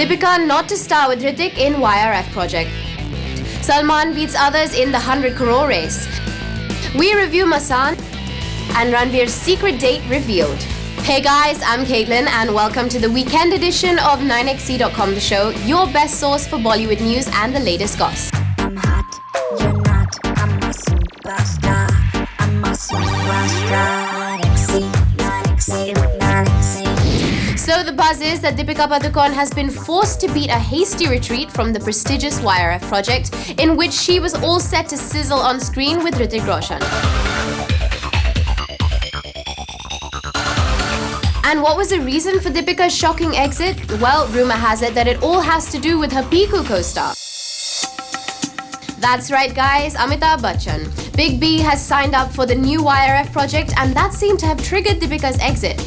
Deepika not to star with Hrithik in YRF project. Salman beats others in the 100 crore race. We review Masan and Ranveer's secret date revealed. Hey guys, I'm Caitlin and welcome to the weekend edition of 9xc.com The Show, your best source for Bollywood news and the latest goss. I'm hot, you're not, I'm a superstar, I'm a superstar. 9xc. So the buzz is that Deepika Padukone has been forced to beat a hasty retreat from the prestigious YRF project, in which she was all set to sizzle on screen with Hrithik Roshan. And what was the reason for Deepika's shocking exit? Well, rumor has it that it all has to do with her Piku co-star. That's right guys, Amitabh Bachchan. Big B has signed up for the new YRF project and that seemed to have triggered Deepika's exit.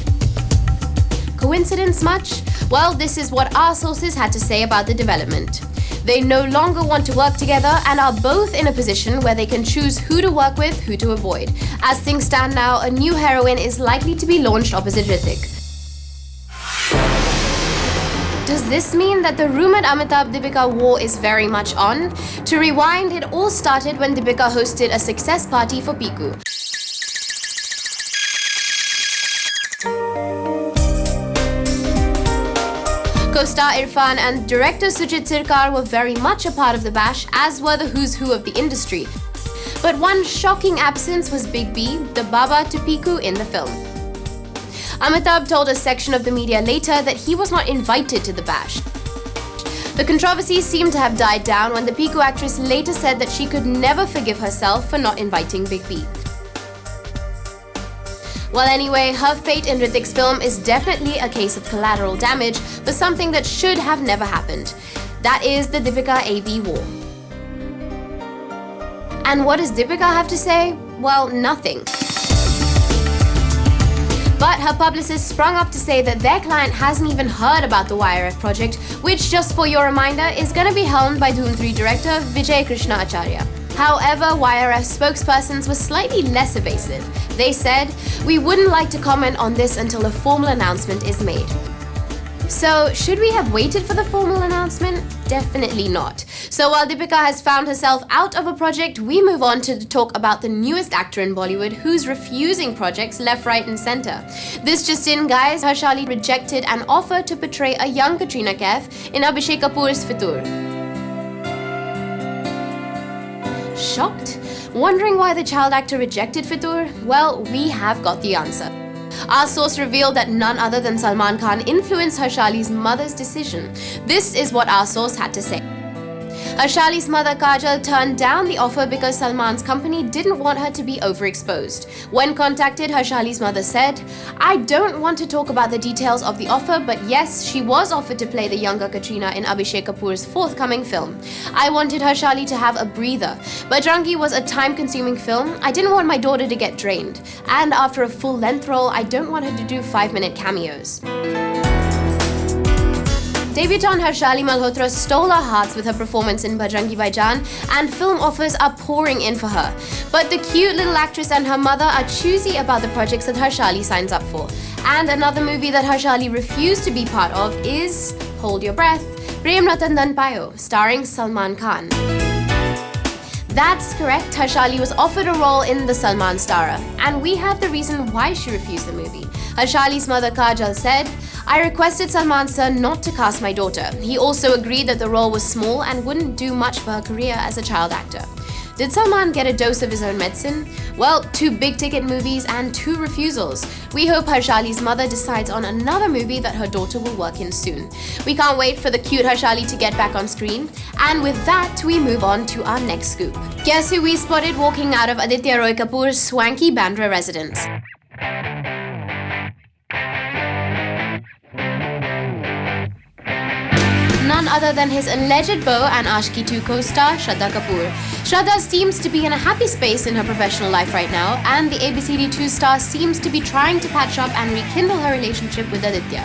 Coincidence much? Well, this is what our sources had to say about the development. They no longer want to work together and are both in a position where they can choose who to work with, who to avoid. As things stand now, a new heroine is likely to be launched opposite Hrithik. Does this mean that the rumored Amitabh-Deepika war is very much on? To rewind, it all started when Deepika hosted a success party for Piku. Co-star Irfan and director Sujit Sircar were very much a part of the bash, as were the who's who of the industry. But one shocking absence was Big B, the Baba to Piku in the film. Amitabh told a section of the media later that he was not invited to the bash. The controversy seemed to have died down when the Piku actress later said that she could never forgive herself for not inviting Big B. Well anyway, her fate in Hrithik's film is definitely a case of collateral damage for something that should have never happened. That is the Deepika-AB war. And what does Deepika have to say? Well, nothing. But her publicist sprung up to say that their client hasn't even heard about the YRF project, which, just for your reminder, is going to be helmed by Dhoom 3 director Vijay Krishna Acharya. However, YRF spokespersons were slightly less evasive. They said, "We wouldn't like to comment on this until a formal announcement is made." So, should we have waited for the formal announcement? Definitely not. So while Deepika has found herself out of a project, we move on to talk about the newest actor in Bollywood who's refusing projects left, right and center. This just in, guys, Harshali rejected an offer to portray a young Katrina Kaif in Abhishek Kapoor's Fitur. Shocked? Wondering why the child actor rejected Fitur? Well, we have got the answer. Our source revealed that none other than Salman Khan influenced Harshali's mother's decision. This is what our source had to say. Harshali's mother Kajal turned down the offer because Salman's company didn't want her to be overexposed. When contacted, Harshali's mother said, "I don't want to talk about the details of the offer, but yes, she was offered to play the younger Katrina in Abhishek Kapoor's forthcoming film. I wanted Harshali to have a breather. Bajrangi was a time-consuming film. I didn't want my daughter to get drained. And after a full-length role, I don't want her to do 5-minute cameos." Debutant Harshali Malhotra stole our hearts with her performance in Bajrangi Bhaijaan, and film offers are pouring in for her. But the cute little actress and her mother are choosy about the projects that Harshali signs up for. And another movie that Harshali refused to be part of is, hold your breath, Prem Ratan Dhan Payo, starring Salman Khan. That's correct, Harshali was offered a role in the Salman starrer, and we have the reason why she refused the movie. Harshali's mother Kajal said, "I requested Salman sir not to cast my daughter. He also agreed that the role was small and wouldn't do much for her career as a child actor." Did Salman get a dose of his own medicine? Well, 2 big-ticket movies and 2 refusals. We hope Harshali's mother decides on another movie that her daughter will work in soon. We can't wait for the cute Harshali to get back on screen. And with that, we move on to our next scoop. Guess who we spotted walking out of Aditya Roy Kapoor's swanky Bandra residence? None other than his alleged beau and Aashki 2 co-star Shraddha Kapoor. Shraddha seems to be in a happy space in her professional life right now, and the ABCD2 star seems to be trying to patch up and rekindle her relationship with Aditya.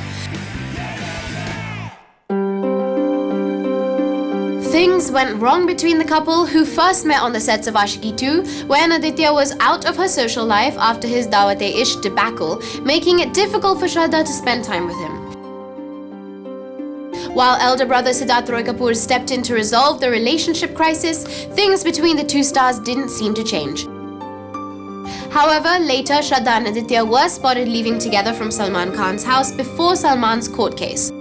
Things went wrong between the couple, who first met on the sets of Aashki 2 when Aditya was out of her social life after his Dawat-e-Ishq debacle, making it difficult for Shraddha to spend time with him. While elder brother Siddharth Roy Kapoor stepped in to resolve the relationship crisis, things between the two stars didn't seem to change. However, later Shraddha and Aditya were spotted leaving together from Salman Khan's house before Salman's court case.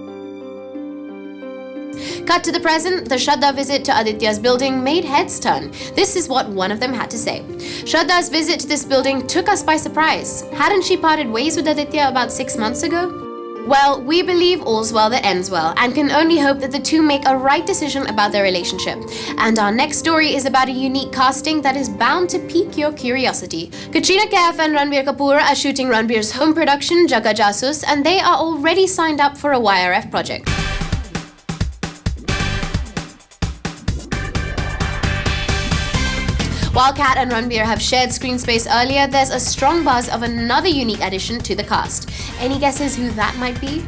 Cut to the present, the Shraddha visit to Aditya's building made heads turn. This is what one of them had to say. Shraddha's visit to this building took us by surprise. Hadn't she parted ways with Aditya about 6 months ago? Well, we believe all's well that ends well, and can only hope that the two make a right decision about their relationship. And our next story is about a unique casting that is bound to pique your curiosity. Katrina Kaif and Ranveer Kapoor are shooting Ranveer's home production, Jagga Jasus, and they are already signed up for a YRF project. While Kat and Ranveer have shared screen space earlier, there's a strong buzz of another unique addition to the cast. Any guesses who that might be?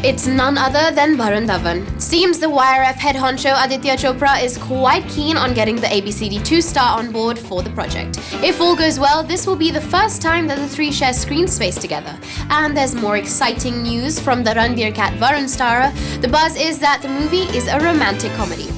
It's none other than Varun Dhawan. Seems the YRF head honcho Aditya Chopra is quite keen on getting the ABCD2 star on board for the project. If all goes well, this will be the first time that the three share screen space together. And there's more exciting news from the Ranveer Kat Varun starrer. The buzz is that the movie is a romantic comedy.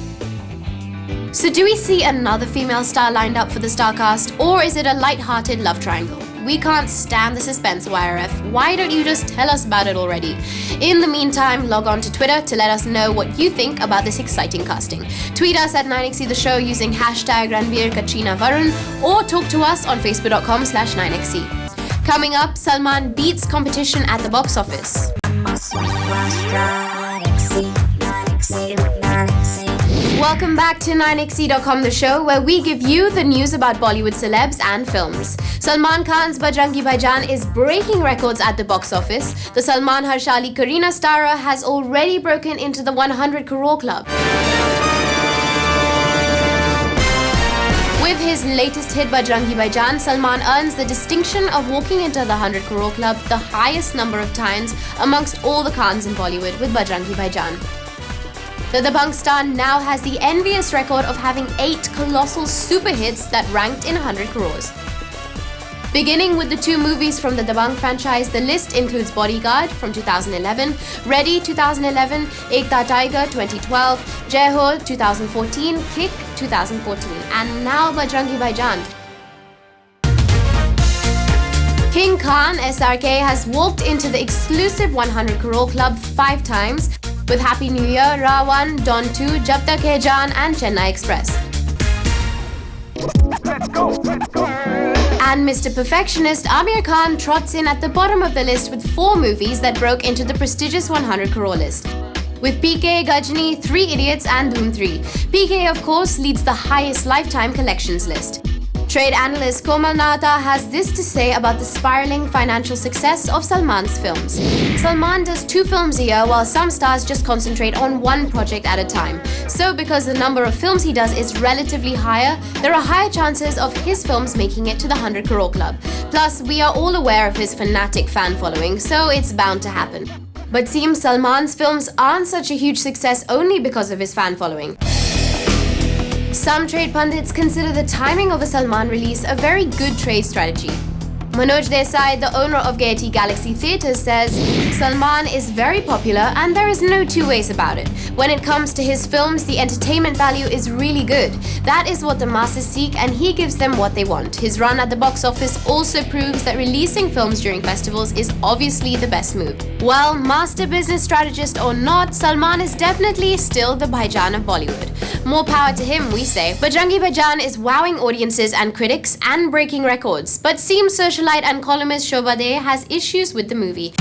So do we see another female star lined up for the star cast, or is it a light-hearted love triangle? We can't stand the suspense, YRF. Why don't you just tell us about it already? In the meantime, log on to Twitter to let us know what you think about this exciting casting. Tweet us at 9XE The Show using hashtag Ranveer Katrina Varun, or talk to us on facebook.com/9XE. Coming up, Salman beats competition at the box office. Welcome back to 9XE.com The Show, where we give you the news about Bollywood celebs and films. Salman Khan's Bajrangi Bhaijaan is breaking records at the box office. The Salman Harshali Kareena starrer has already broken into the 100 crore club. With his latest hit Bajrangi Bhaijaan, Salman earns the distinction of walking into the 100 crore club the highest number of times amongst all the Khans in Bollywood with Bajrangi Bhaijaan. The Dabangg star now has the envious record of having 8 colossal super hits that ranked in 100 crores. Beginning with the 2 movies from the Dabangg franchise, the list includes Bodyguard from 2011, Ready 2011, Ekta Tiger 2012, Jai Ho 2014, Kick 2014, and now Bajrangi Bhaijaan. King Khan, SRK, has walked into the exclusive 100 crore club 5 times, with Happy New Year, Rawan, Don 2, Jab Tak Hai Jaan, and Chennai Express. Let's go. And Mr. Perfectionist Aamir Khan trots in at the bottom of the list with 4 movies that broke into the prestigious 100 crore list. With PK, Gajni, 3 Idiots, and Dhoom 3. PK, of course, leads the highest lifetime collections list. Trade analyst Komal Nahata has this to say about the spiraling financial success of Salman's films. Salman does 2 films a year, while some stars just concentrate on 1 project at a time. So because the number of films he does is relatively higher, there are higher chances of his films making it to the 100 crore club. Plus, we are all aware of his fanatic fan following, so it's bound to happen. But seems Salman's films aren't such a huge success only because of his fan following. Some trade pundits consider the timing of a Salman release a very good trade strategy. Manoj Desai, the owner of Gaiety Galaxy Theatres, says, Salman is very popular and there is no 2 ways about it. When it comes to his films, the entertainment value is really good. That is what the masses seek and he gives them what they want. His run at the box office also proves that releasing films during festivals is obviously the best move. Well, master business strategist or not, Salman is definitely still the Bhaijaan of Bollywood. More power to him, we say. Bajrangi Bhaijaan is wowing audiences and critics and breaking records, but seems socialite and columnist Shobhaa has issues with the movie.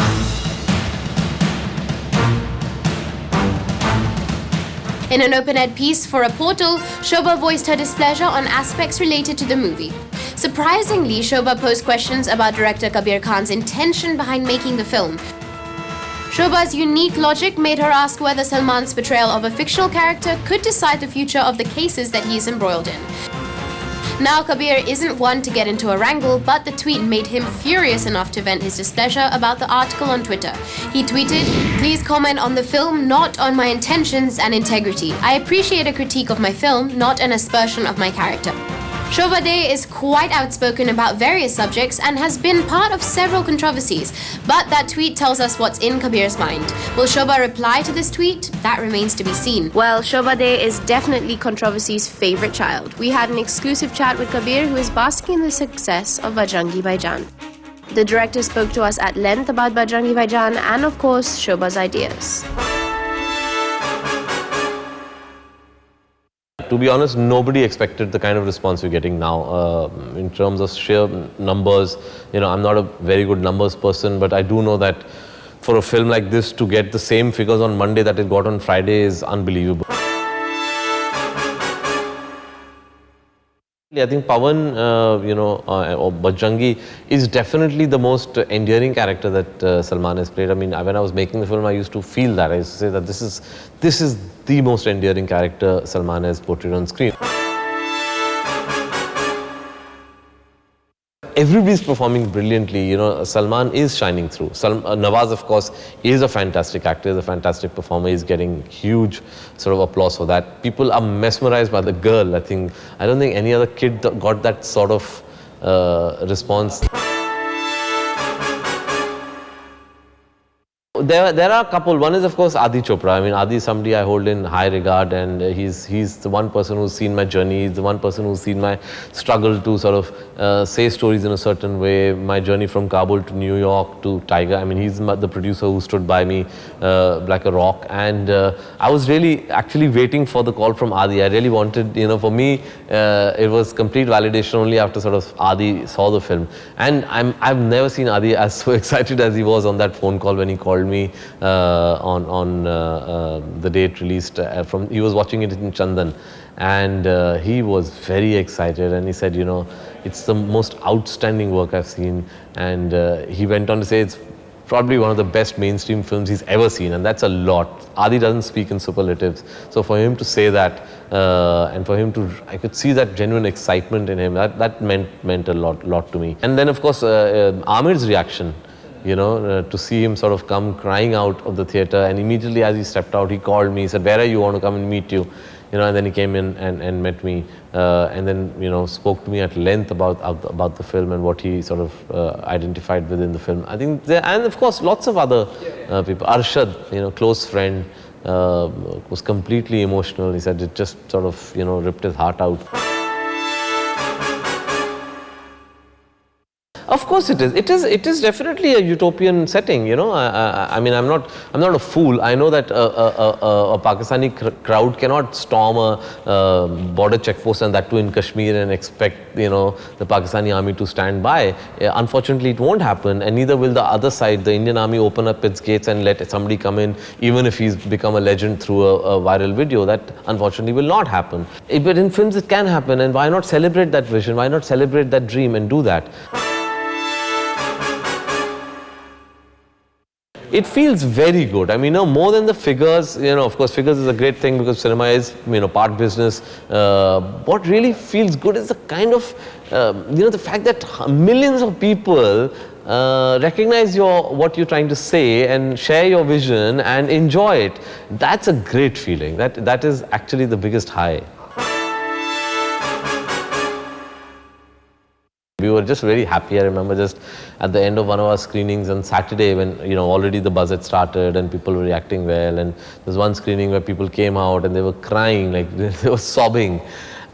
In an open-ed piece for a portal, Shobhaa voiced her displeasure on aspects related to the movie. Surprisingly, Shobhaa posed questions about director Kabir Khan's intention behind making the film. Shobha's unique logic made her ask whether Salman's portrayal of a fictional character could decide the future of the cases that he is embroiled in. Now, Kabir isn't one to get into a wrangle, but the tweet made him furious enough to vent his displeasure about the article on Twitter. He tweeted, "Please comment on the film, not on my intentions and integrity. I appreciate a critique of my film, not an aspersion of my character." Shobhaa is quite outspoken about various subjects and has been part of several controversies. But that tweet tells us what's in Kabir's mind. Will Shobhaa reply to this tweet? That remains to be seen. Well, Shobhaa is definitely controversy's favorite child. We had an exclusive chat with Kabir, who is basking in the success of Bajrangi Bhaijaan. The director spoke to us at length about Bajrangi Bhaijaan and, of course, Shobhaa's ideas. To be honest, nobody expected the kind of response we're getting now. In terms of sheer numbers, I'm not a very good numbers person, but I do know that for a film like this to get the same figures on Monday that it got on Friday is unbelievable. I think Pawan, or Bajrangi is definitely the most endearing character that Salman has played. I mean, when I was making the film, I used to feel that. I used to say that this is the most endearing character Salman has portrayed on screen. Everybody's performing brilliantly. Salman is shining through. Nawaz, of course, is a fantastic actor, is a fantastic performer. He's getting huge sort of applause for that. People are mesmerized by the girl. I don't think any other kid got that sort of response. There are a couple. One is, of course, Adi Chopra. I mean, Adi is somebody I hold in high regard, and he's the one person who's seen my journey. He's the one person who's seen my struggle to sort of say stories in a certain way, my journey from Kabul to New York to Tiger. I mean, he's the producer who stood by me like a rock. And I was really actually waiting for the call from Adi. I really wanted, for me, it was complete validation only after sort of Adi saw the film. And I've never seen Adi as so excited as he was on that phone call when he called me on the day it released. He was watching it in Chandan, and he was very excited, and he said, it's the most outstanding work I've seen. And he went on to say it's probably one of the best mainstream films he's ever seen, and that's a lot. Adi doesn't speak in superlatives, so for him to say that, and for him to, I could see that genuine excitement in him. That meant a lot to me. And then, of course, Amir's reaction. To see him sort of come crying out of the theatre, and immediately as he stepped out, he called me, he said, "Where are you? I want to come and meet you." And then he came in and met me, and then, spoke to me at length about the film and what he sort of identified within the film. I think and of course, lots of other people. Arshad, close friend, was completely emotional. He said it just sort of, ripped his heart out. Of course it is. It is definitely a utopian setting. I mean, I'm not a fool. I know that a Pakistani crowd cannot storm a border checkpost, and that too in Kashmir, and expect the Pakistani army to stand by. Unfortunately, it won't happen, and neither will the other side, the Indian army, open up its gates and let somebody come in, even if he's become a legend through a viral video. That unfortunately will not happen. But in films, it can happen, and why not celebrate that vision? Why not celebrate that dream and do that? It feels very good. I mean, more than the figures, of course, figures is a great thing because cinema is, part business. What really feels good is the kind of, the fact that millions of people recognize what you're trying to say and share your vision and enjoy it. That's a great feeling. That is actually the biggest high. We were just very happy. I remember just at the end of one of our screenings on Saturday when, already the buzz had started and people were reacting well. And there's one screening where people came out and they were crying, like they were sobbing.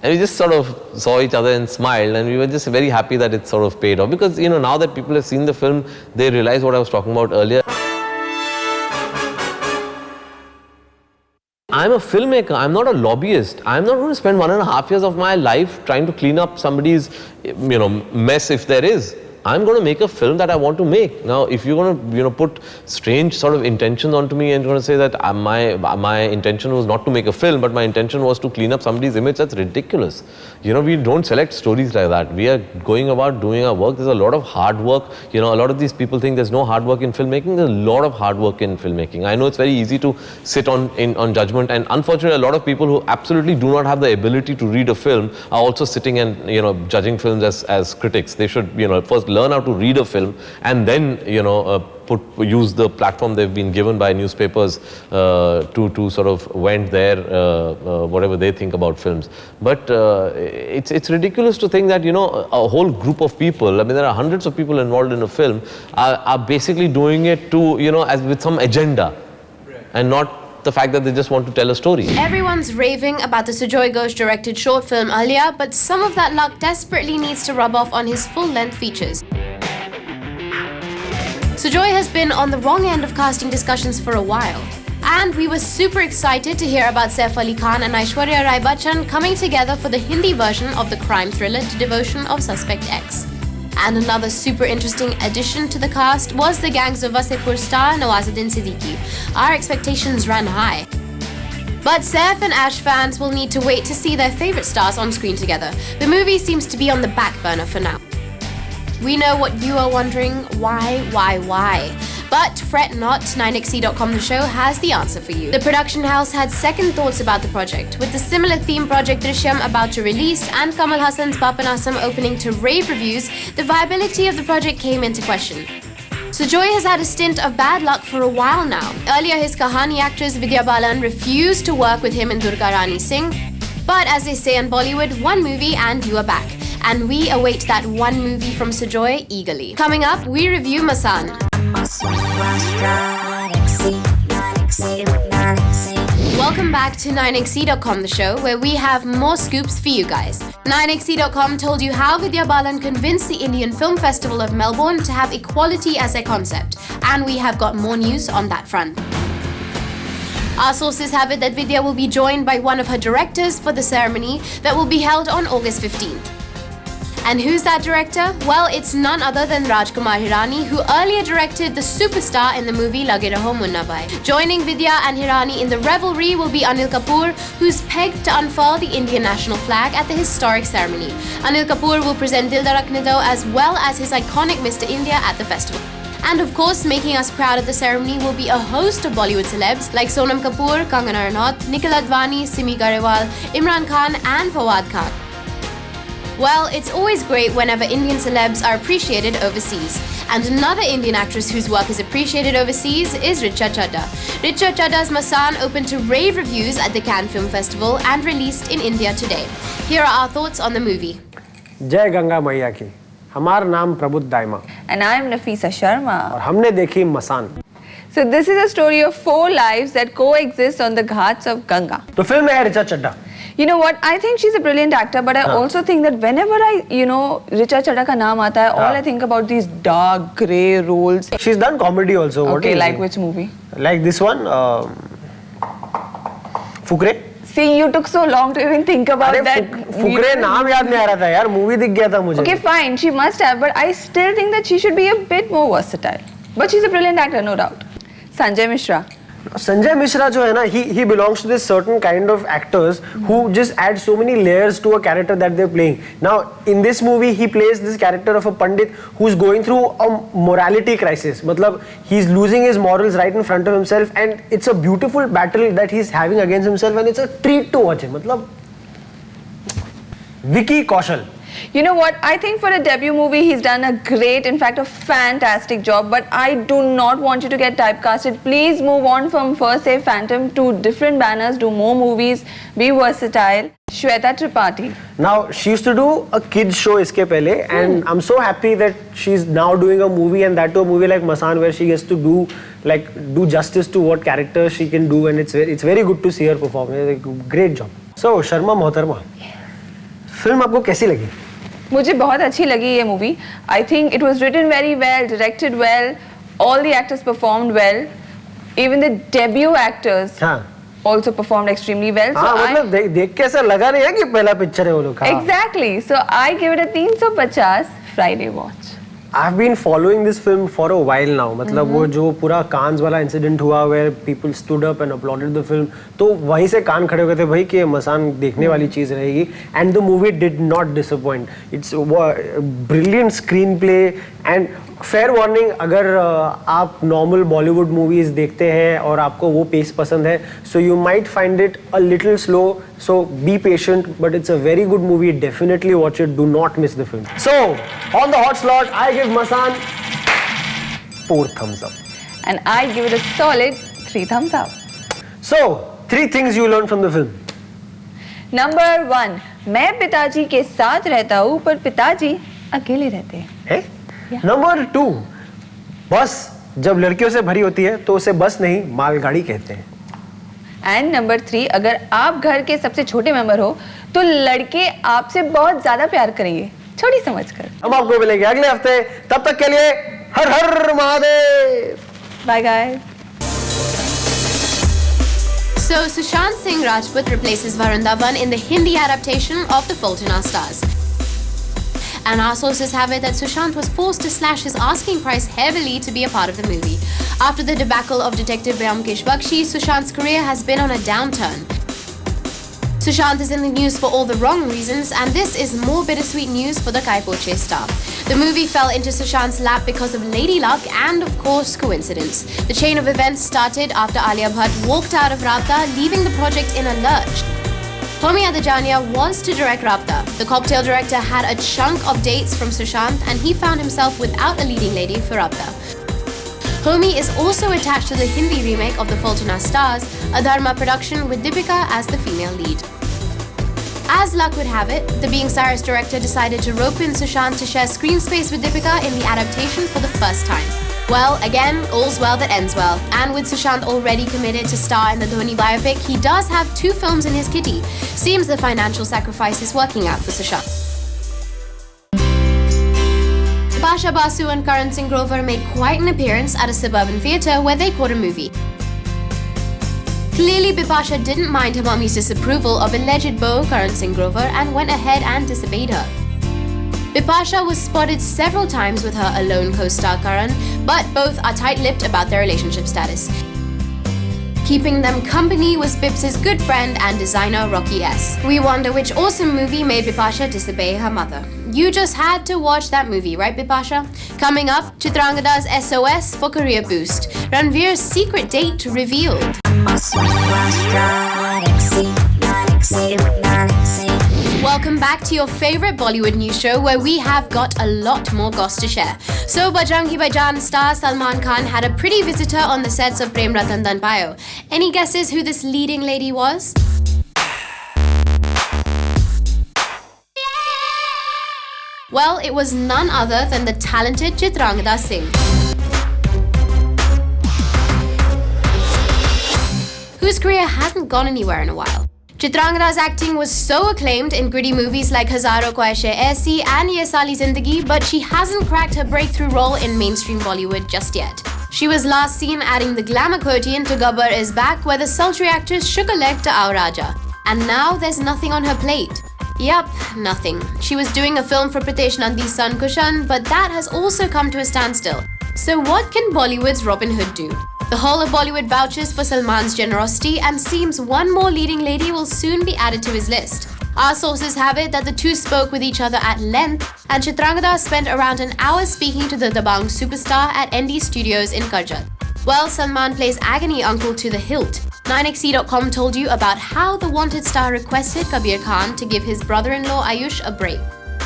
And we just sort of saw each other and smiled, and we were just very happy that it sort of paid off. Because, now that people have seen the film, they realize what I was talking about earlier. I'm a filmmaker, I'm not a lobbyist. I'm not going to spend 1.5 years of my life trying to clean up somebody's, mess if there is. I'm going to make a film that I want to make. Now, if you're going to, put strange sort of intentions onto me and you're going to say that my intention was not to make a film, but my intention was to clean up somebody's image, that's ridiculous. We don't select stories like that. We are going about doing our work. There's a lot of hard work. A lot of these people think there's no hard work in filmmaking. There's a lot of hard work in filmmaking. I know it's very easy to sit on judgment, and unfortunately, a lot of people who absolutely do not have the ability to read a film are also sitting and, judging films as critics. They should, first learn how to read a film and then, you know, use the platform they've been given by newspapers to sort of vent their whatever they think about films. But it's ridiculous to think that, you know, a whole group of people, I mean, there are hundreds of people involved in a film, are basically doing it to, you know, as with some agenda, and not the fact that they just want to tell a story. Everyone's raving about the Sujoy Ghoshs directed short film Alia, but some of that luck desperately needs to rub off on his full-length features. Sujoy has been on the wrong end of casting discussions for a while. And we were super excited to hear about Saif Ali Khan and Aishwarya Rai Bachchan coming together for the Hindi version of the crime thriller To Devotion of Suspect X. And another super interesting addition to the cast was the Gangs of Wasseypur star Nawazuddin Siddiqui. Our expectations ran high. But Saif and Ash fans will need to wait to see their favourite stars on screen together. The movie seems to be on the back burner for now. We know what you are wondering, why? But fret not, 9XE.com The Show has the answer for you. The production house had second thoughts about the project. With the similar theme project Drishyam about to release and Kamal Hassan's Papanasam opening to rave reviews, the viability of the project came into question. Sujoy has had a stint of bad luck for a while now. Earlier, his Kahani actress Vidya Balan refused to work with him in Durga Rani Singh. But as they say in Bollywood, one movie and you are back. And we await that one movie from Sujoy eagerly. Coming up, we review Masan. Welcome back to 9XE.com The Show, where we have more scoops for you guys. 9XE.com told you how Vidya Balan convinced the Indian Film Festival of Melbourne to have equality as their concept. And we have got more news on that front. Our sources have it that Vidya will be joined by one of her directors for the ceremony that will be held on August 15th. And who's that director? Well, it's none other than Rajkumar Hirani, who earlier directed the superstar in the movie Lage Raho Munna Bhai. Joining Vidya and Hirani in the revelry will be Anil Kapoor, who's pegged to unfurl the Indian national flag at the historic ceremony. Anil Kapoor will present Dil Dharakne Do as well as his iconic Mr. India at the festival. And of course, making us proud at the ceremony will be a host of Bollywood celebs like Sonam Kapoor, Kangana Ranaut, Nikhil Advani, Simi Garewal, Imran Khan and Fawad Khan. Well, it's always great whenever Indian celebs are appreciated overseas. And another Indian actress whose work is appreciated overseas is Richa Chadha. Richa Chadha's Masan opened to rave reviews at the Cannes Film Festival and released in India today. Here are our thoughts on the movie. जय गंगा मैया की. हमारा नाम प्रबुद्ध दाइमा. And I'm Nafisa Sharma. और हमने देखी मसान. So this is a story of 4 lives that coexist on the ghats of Ganga. तो फिल्म में है Richa Chadha. You know what? I think she's a brilliant actor, but I also think that whenever Richa Chadha ka naam aata hai, all I think about these dark grey roles. She's done comedy also. Okay, like which movie? Like this one, Fukre. See, you took so long to even think about that. Fukre नाम याद नहीं आ रहा था यार, movie दिख गया था मुझे. Okay, fine, she must have, but I still think that she should be a bit more versatile. But she's a brilliant actor, no doubt. Sanjay Mishra. Sanjay Mishra जो है ना, he belongs to this certain kind of actors who just add so many layers to a character that they're playing. Now, in this movie, he plays this character of a pandit who's going through a morality crisis. मतलब, he's losing his morals right in front of himself, and it's a beautiful battle that he's having against himself, and it's a treat to watch him. मतलब, Vicky Kaushal. You know what? I think for a debut movie, he's done a great, in fact, a fantastic job. But I do not want you to get typecasted. Please move on from first say Phantom to different banners, do more movies, be versatile. Shweta Tripathi. Now, she used to do a kids show iske pehle, and I'm so happy that she's now doing a movie, and that too a movie like Masan, where she gets to do justice to what character she can do, and it's very good to see her perform. It's a great job. So, Sharma Moharma, film आपको कैसी लगी? मुझे बहुत अच्छी लगी ये movie. I think it was written very well, directed well, all the actors performed well, even the debut actors also performed extremely well. हाँ, मतलब देख के ऐसा लगा नहीं है कि पहला पिक्चर है वो लोग. Exactly. So I give it a 350 Friday watch. I've been following this film for a while now. मतलब वो जो पूरा कान्स वाला इंसिडेंट हुआ where people stood up and applauded the film, तो वहीं से कान खड़े हो गए थे भाई कि ये मसान देखने वाली चीज़ रहेगी. And the movie did not disappoint. It's a brilliant screenplay, and fair warning, अगर आप नॉर्मल बॉलीवुड मूवीज देखते हैं और आपको वो पेस पसंद है, so you might find it a little slow, so be patient, but it's a very good movie. Definitely watch it, do not miss the film. So on the hot slot I give Masaan 4 thumbs up. And I give it a solid 3 thumbs up. So 3 things you learned from the film. Number 1, मैं पिताजी के साथ रहता हूँ पर पिताजी अकेले रहते हैं. नंबर 2, बस जब लड़कियों से भरी होती है तो उसे बस नहीं मालगाड़ी कहते हैं. एंड नंबर 3, अगर आप घर के सबसे छोटे मेंबर हो तो लड़के आपसे बहुत ज्यादा प्यार करेंगे, छोटी समझ कर. हम आपको मिलेंगे अगले हफ्ते, तब तक के लिए हर हर Mahadev. Bye guys. So, Sushant Singh Rajput replaces Varun Dhawan in the Hindi adaptation of The Fault in Our Stars. And our sources have it that Sushant was forced to slash his asking price heavily to be a part of the movie. After the debacle of Detective Vyomkesh Bakshi, Sushant's career has been on a downturn. Sushant is in the news for all the wrong reasons, and this is more bittersweet news for the Kai Poche star. The movie fell into Sushant's lap because of lady luck and, of course, coincidence. The chain of events started after Alia Bhatt walked out of Rabta, leaving the project in a lurch. Homi Adijania was to direct Rabta. The cocktail director had a chunk of dates from Sushant, and he found himself without a leading lady for Rabta. Homi is also attached to the Hindi remake of The Fault in Our Stars, a Dharma production with Deepika as the female lead. As luck would have it, the Being Cyrus director decided to rope in Sushant to share screen space with Deepika in the adaptation for the first time. Well, again, all's well that ends well. And with Sushant already committed to star in the Dhoni biopic, he does have 2 films in his kitty. Seems the financial sacrifice is working out for Sushant. Bipasha Basu and Karan Singh Grover made quite an appearance at a suburban theatre where they caught a movie. Clearly, Bipasha didn't mind her mummy's disapproval of alleged beau Karan Singh Grover and went ahead and disobeyed her. Bipasha was spotted several times with her alone co-star Karan, but both are tight-lipped about their relationship status. Keeping them company was Bips' good friend and designer Rocky S. We wonder which awesome movie made Bipasha disobey her mother. You just had to watch that movie, right, Bipasha? Coming up, Chitrangada's SOS for career boost. Ranveer's secret date revealed. Welcome back to your favorite Bollywood news show where we have got a lot more goss to share. So, Bajrangi star Salman Khan had a pretty visitor on the sets of Prem Ratan Dhan Payo. Any guesses who this leading lady was? Well, it was none other than the talented Chitrangada Singh, whose career hasn't gone anywhere in a while. Chitrangada's acting was so acclaimed in gritty movies like Hazaron Khwaishein Aisi and Ye Sali Zindagi, but she hasn't cracked her breakthrough role in mainstream Bollywood just yet. She was last seen adding the glamour quotient to Gabbar Is Back, where the sultry actress shook a leg to Aao Raja. And now there's nothing on her plate. Yup, nothing. She was doing a film for Pritesh Nandi's son Kushan, but that has also come to a standstill. So what can Bollywood's Robin Hood do? The whole of Bollywood vouches for Salman's generosity and seems one more leading lady will soon be added to his list. Our sources have it that the two spoke with each other at length, and Chitrangada spent around an hour speaking to the Dabang superstar at ND Studios in Karjat. Well, Salman plays agony uncle to the hilt. 9XE.com told you about how the wanted star requested Kabir Khan to give his brother-in-law Ayush a break.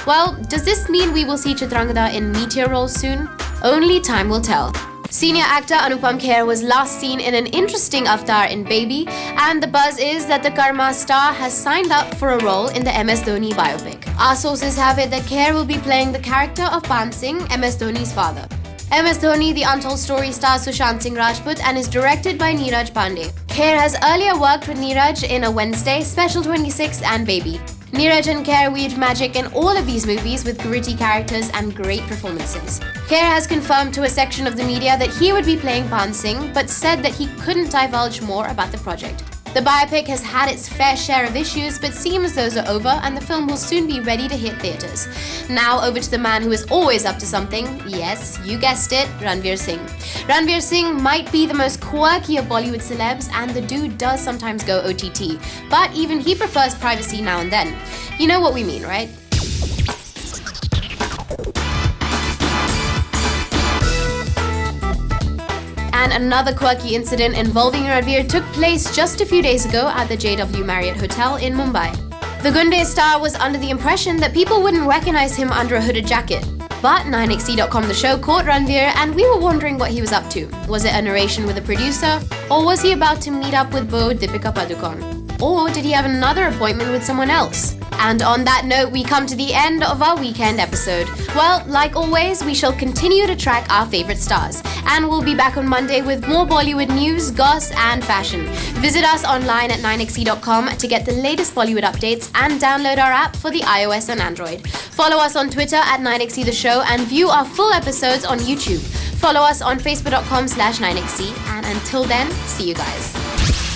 Well, does this mean we will see Chitrangada in meteor roles soon? Only time will tell. Senior actor Anupam Kher was last seen in an interesting avatar in Baby, and the buzz is that the Karma star has signed up for a role in the MS Dhoni biopic. Our sources have it that Kher will be playing the character of Pan Singh, MS Dhoni's father. MS Dhoni, the Untold Story star Sushant Singh Rajput, and is directed by Neeraj Pandey. Kher has earlier worked with Neeraj in A Wednesday, Special 26 and Baby. Neeraj and Kher weaved magic in all of these movies with gritty characters and great performances. Kher has confirmed to a section of the media that he would be playing Pan Singh, but said that he couldn't divulge more about the project. The biopic has had its fair share of issues, but seems those are over and the film will soon be ready to hit theatres. Now over to the man who is always up to something. Yes, you guessed it, Ranveer Singh. Ranveer Singh might be the most quirky of Bollywood celebs, and the dude does sometimes go OTT. But even he prefers privacy now and then. You know what we mean, right? And another quirky incident involving Ranveer took place just a few days ago at the JW Marriott Hotel in Mumbai. The Gunde star was under the impression that people wouldn't recognize him under a hooded jacket. But 9XE.com The Show caught Ranveer and we were wondering what he was up to. Was it a narration with a producer? Or was he about to meet up with beau Deepika Padukone? Or did he have another appointment with someone else? And on that note, we come to the end of our weekend episode. Well, like always, we shall continue to track our favorite stars. And we'll be back on Monday with more Bollywood news, goss, and fashion. Visit us online at 9xe.com to get the latest Bollywood updates and download our app for the iOS and Android. Follow us on Twitter at 9xe The Show and view our full episodes on YouTube. Follow us on facebook.com/9xe. And until then, see you guys.